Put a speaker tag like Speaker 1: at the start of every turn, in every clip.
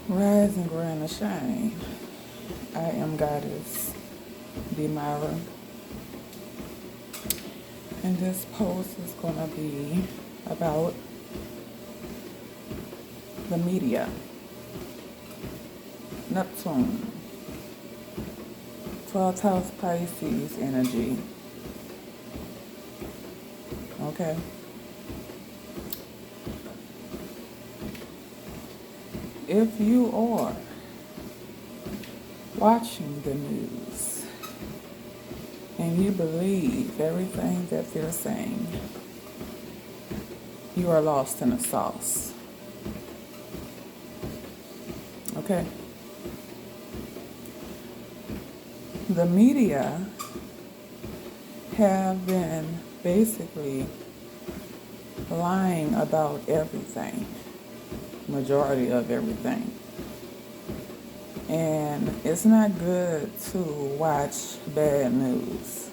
Speaker 1: Rise and grind and shine. I am Goddess Demira, and this post is going to be about the media. Neptune, 12th house Pisces energy. Okay. If you are watching the news and you believe everything that they're saying, you are lost in the sauce. Okay? The media have been basically lying about everything, majority of everything. And it's not good to watch bad news,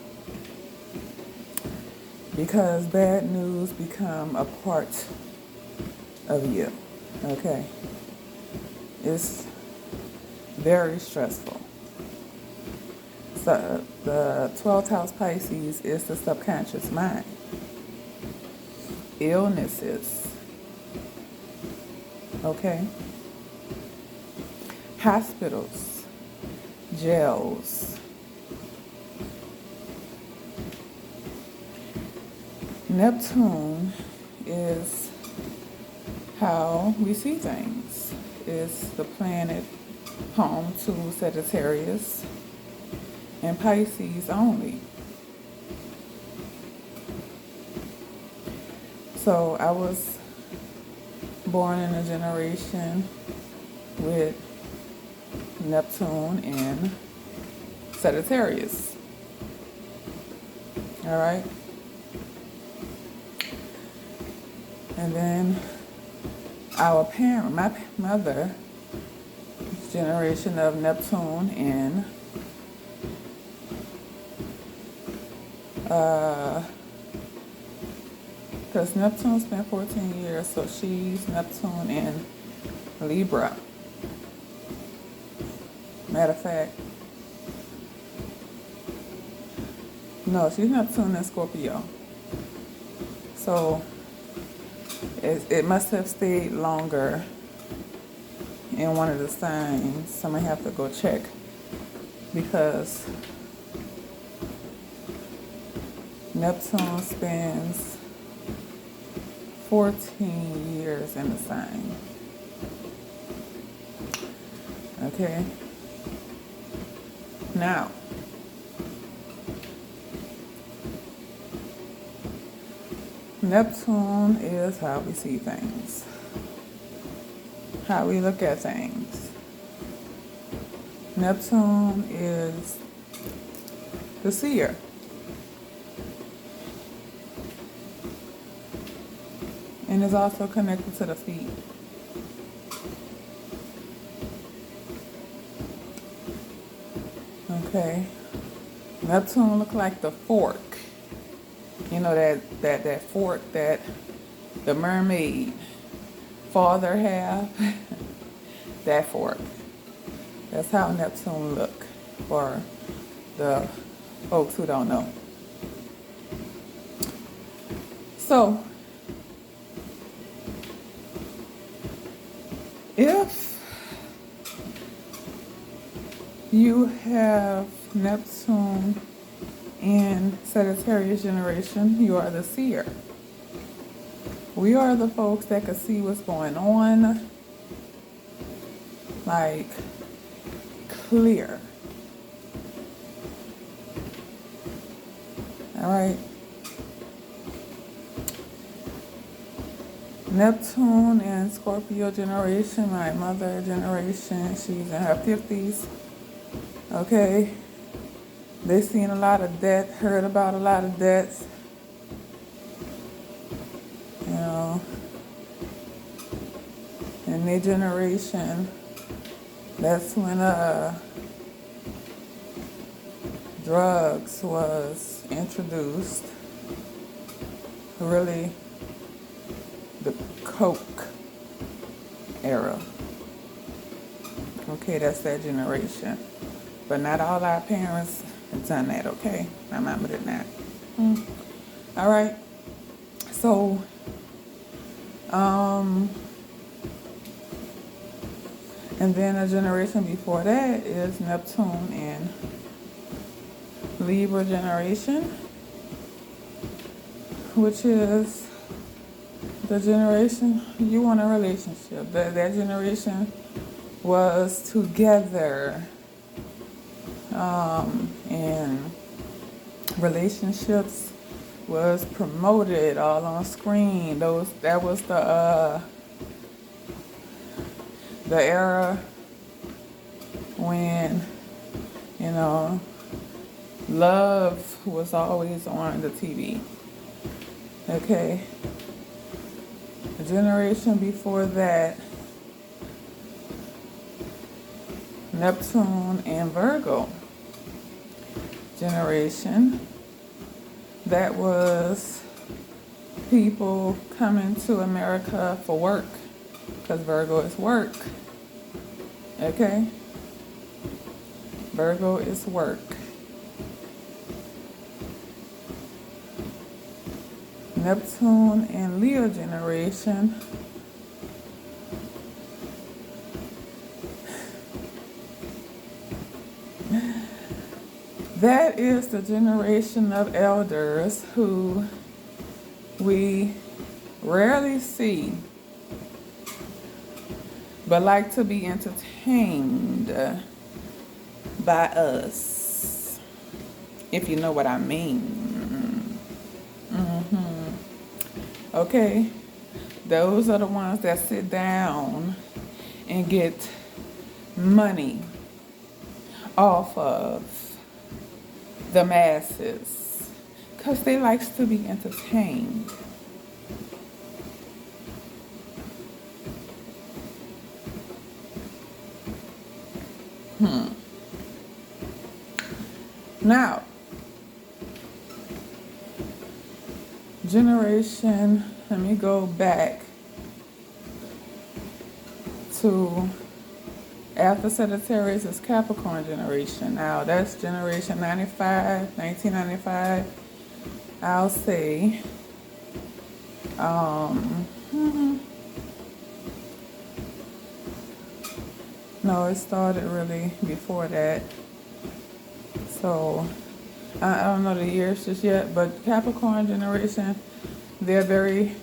Speaker 1: because bad news become a part of you. Okay? It's very stressful. So the 12th house Pisces is the subconscious mind. Illnesses. Okay? Hospitals, jails. Neptune is how we see things. It's the planet home to Sagittarius and Pisces only. So I was born in a generation with Neptune in Sagittarius. All right. And then our parent, my mother, generation of Neptune in because Neptune spent 14 years, so she's Neptune in Libra. Matter of fact, no, she's Neptune in Scorpio. So it must have stayed longer in one of the signs. Somebody have to go check, because Neptune spends 14 years in the sign. Okay? Now, Neptune is how we see things, how we look at things. Neptune is the seer. And is also connected to the feet. Okay. Neptune look like the fork. You know that fork that the mermaid father have? That fork. That's how Neptune look, for the folks who don't know. So, if you have Neptune in Sagittarius generation, you are the seer. We are the folks that can see what's going on, like, clear. All right? Neptune in Scorpio generation, my mother generation, she's in her 50s. Okay? They've seen a lot of death, heard about a lot of deaths. You know, in their generation, that's when drugs was introduced. Really, the Coke era. Okay, that's that generation. But not all our parents have done that, okay? My mama did not. All right. So, and then a generation before that is Neptune and Libra generation, which is the generation you want a relationship. That generation was together, and relationships was promoted all on screen. That was the era when, you know, love was always on the TV. Okay. The generation before that, Neptune and Virgo generation, that was people coming to America for work, because Virgo is work. Okay? Virgo is work. Neptune and Leo generation, that is the generation of elders who we rarely see, but like to be entertained by us, if you know what I mean. Okay, those are the ones that sit down and get money off of the masses, because they likes to be entertained. Now, generation, let me go back to after Sagittarius is Capricorn generation. Now, that's generation 1995, I'll say. No, it started really before that. So, I don't know the years just yet, but Capricorn generation, they're very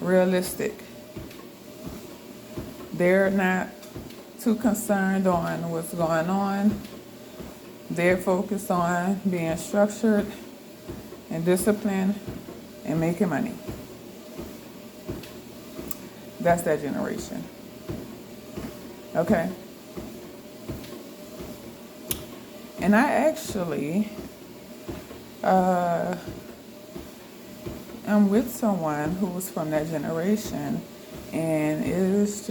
Speaker 1: realistic. They're not too concerned on what's going on. They're focused on being structured and disciplined and making money. That's that generation. Okay? And I actually am with someone who was from that generation, and it's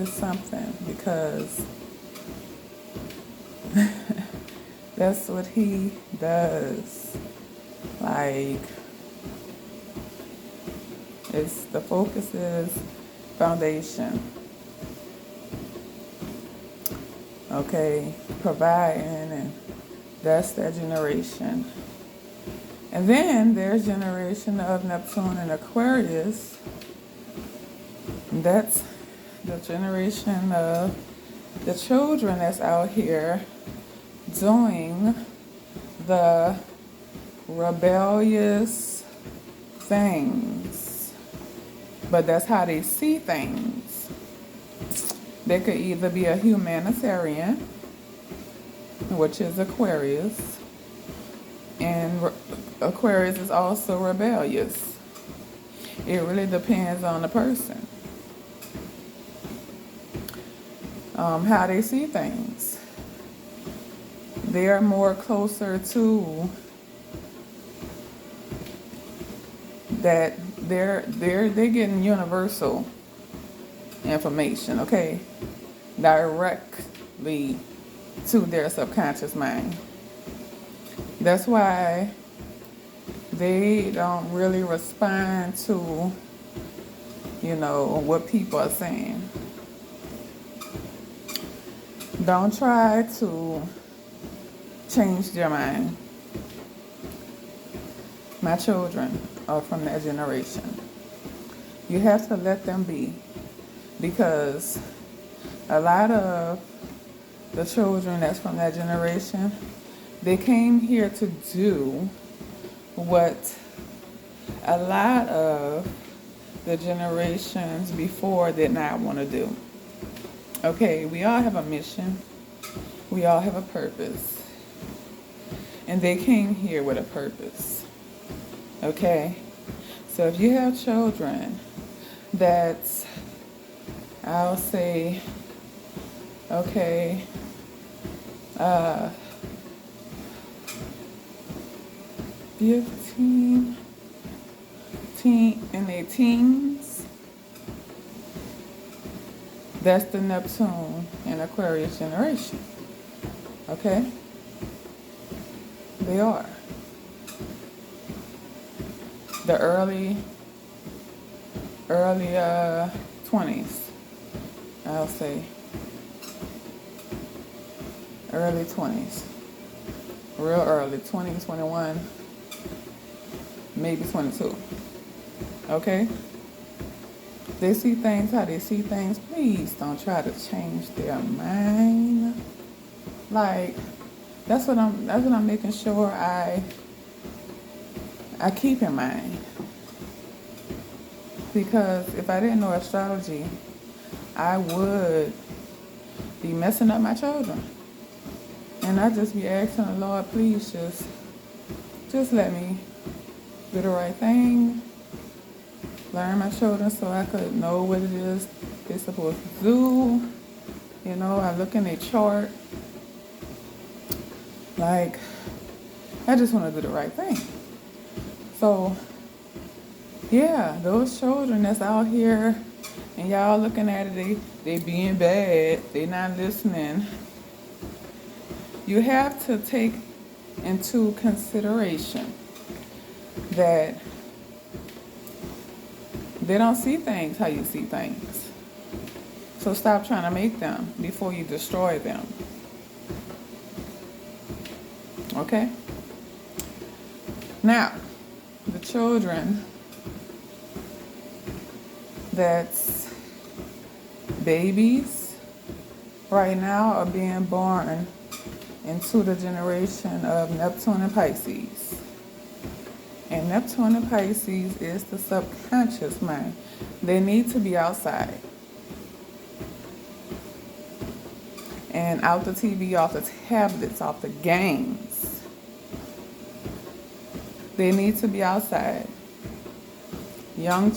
Speaker 1: something, because that's what he does. Like, the focus is foundation. Okay, providing, and that's that generation. And then there's generation of Neptune and Aquarius. That's the generation of the children that's out here doing the rebellious things. But that's how they see things. They could either be a humanitarian, which is Aquarius, and Aquarius is also rebellious. It really depends on the person, how they see things. They are more closer to that. They're getting universal information, okay, directly to their subconscious mind. That's why they don't really respond to you know, what people are saying. Don't try to change their mind. My children are from that generation. You have to let them be, because a lot of the children that's from that generation, they came here to do what a lot of the generations before did not want to do. Okay, we all have a mission. We all have a purpose. And they came here with a purpose. Okay? So if you have children that's, I'll say, okay, 15, in their teens, that's the Neptune and Aquarius generation. Okay? They are. The early 20s, I'll say. Early 20s. Real early, 20, 21, maybe 22. Okay? They see things how they see things. Please don't try to change their mind. Like, that's what I'm making sure I keep in mind. Because if I didn't know astrology, I would be messing up my children. And I just be asking the Lord, please just let me do the right thing, learn my children so I could know what it is they're supposed to do. You know, I look in their chart. Like, I just want to do the right thing. So, yeah, those children that's out here and y'all looking at it, they being bad, they not listening. You have to take into consideration that they don't see things how you see things. So stop trying to make them before you destroy them. Okay? Now, the children that's babies right now are being born into the generation of Neptune and Pisces. And Neptune and Pisces is the subconscious mind. They need to be outside. And out the TV, off the tablets, off the games. They need to be outside. Young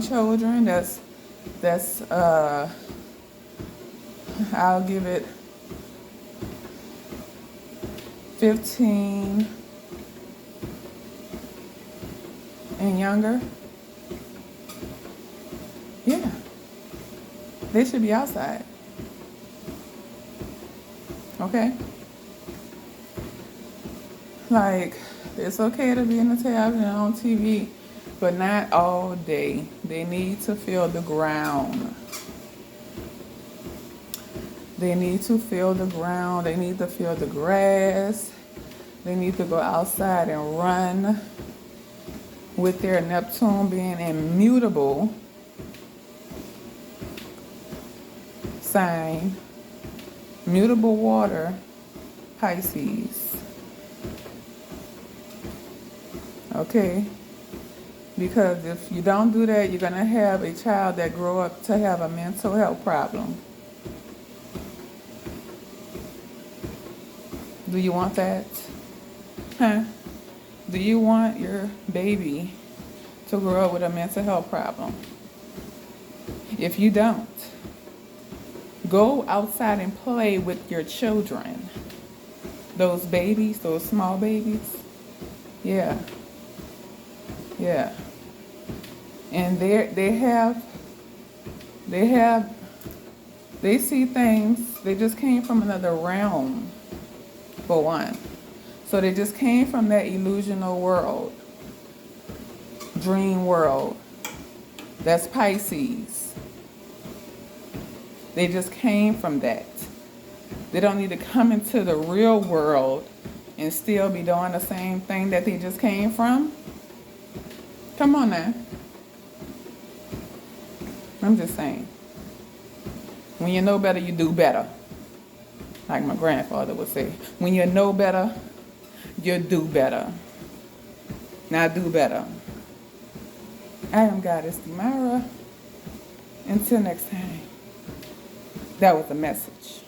Speaker 1: children, that's I'll give it 15 and younger. Yeah. They should be outside. Okay? Like, it's okay to be in the television on TV, but not all day. They need to feel the ground. They need to feel the ground. They need to feel the grass. They need to go outside and run. With their Neptune being immutable sign, mutable water, Pisces. Okay? Because if you don't do that, you're going to have a child that grow up to have a mental health problem. Do you want that? Huh? Do you want your baby to grow up with a mental health problem? If you don't, go outside and play with your children. Those babies, those small babies. Yeah. Yeah. And they see things, they just came from another realm, for one. So they just came from that illusional world, dream world. That's Pisces. They just came from that. They don't need to come into the real world and still be doing the same thing that they just came from. Come on now. I'm just saying. When you know better, you do better. Like my grandfather would say. When you know better, you do better. Now do better. I am Goddess Demara. Until next time. That was the message.